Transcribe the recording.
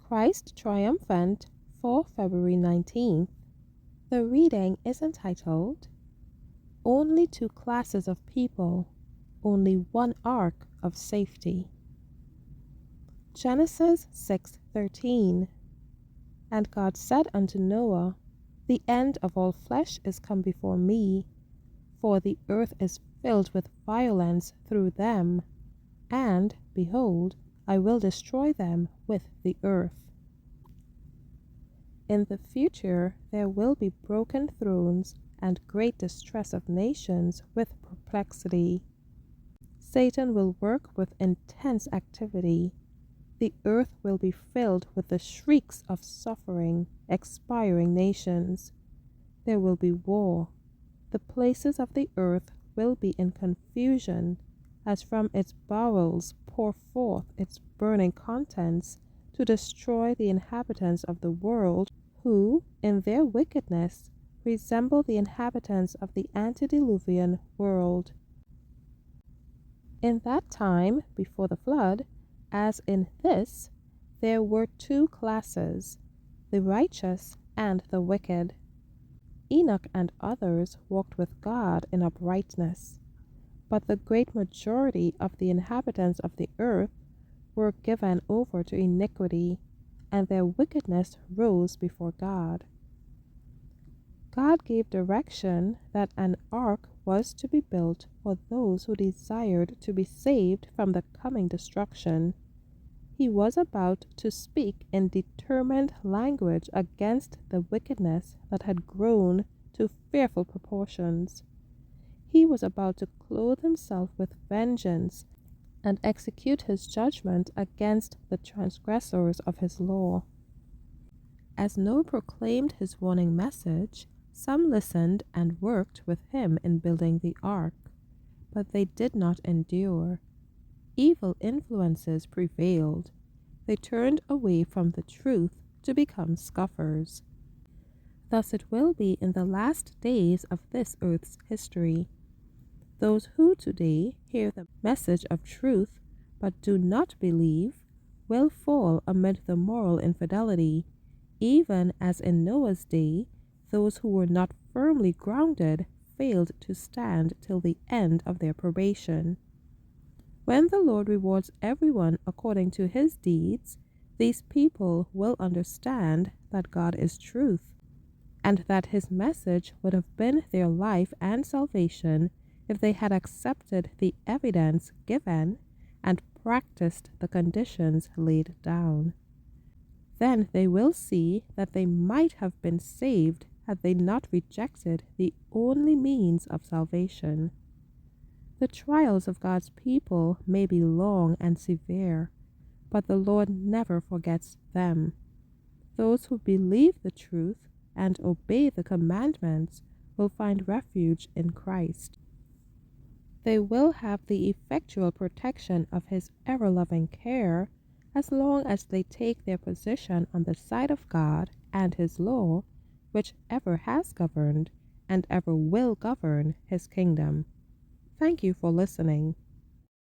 Christ Triumphant for February 19th. The reading is entitled, Only Two Classes of People, Only One Ark of Safety. Genesis 6:13. And God said unto Noah, The end of all flesh is come before me, for the earth is filled with violence through them, and, behold, I will destroy them with the earth. In the future there will be broken thrones and great distress of nations with perplexity. Satan will work with intense activity. The earth will be filled with the shrieks of suffering, expiring nations. There will be war. The places of the earth will be in confusion, as from its bowels pour forth its burning contents to destroy the inhabitants of the world, who, in their wickedness, resemble the inhabitants of the antediluvian world. In that time, before the flood, as in this, there were two classes, the righteous and the wicked. Enoch and others walked with God in uprightness, but the great majority of the inhabitants of the earth were given over to iniquity, and their wickedness rose before God. God gave direction that an ark was to be built for those who desired to be saved from the coming destruction. He was about to speak in determined language against the wickedness that had grown to fearful proportions. He was about to clothe himself with vengeance and execute his judgment against the transgressors of his law. As Noah proclaimed his warning message, some listened and worked with him in building the ark, but they did not endure. Evil influences prevailed. They turned away from the truth to become scoffers. Thus it will be in the last days of this earth's history. Those who today hear the message of truth but do not believe will fall amid the moral infidelity, even as in Noah's day those who were not firmly grounded failed to stand till the end of their probation. When the Lord rewards everyone according to his deeds, these people will understand that God is truth, and that his message would have been their life and salvation if they had accepted the evidence given and practiced the conditions laid down. Then they will see that they might have been saved had they not rejected the only means of salvation. The trials of God's people may be long and severe, but the Lord never forgets them. Those who believe the truth and obey the commandments will find refuge in Christ. They will have the effectual protection of his ever-loving care as long as they take their position on the side of God and his law, which ever has governed and ever will govern his kingdom. Thank you for listening.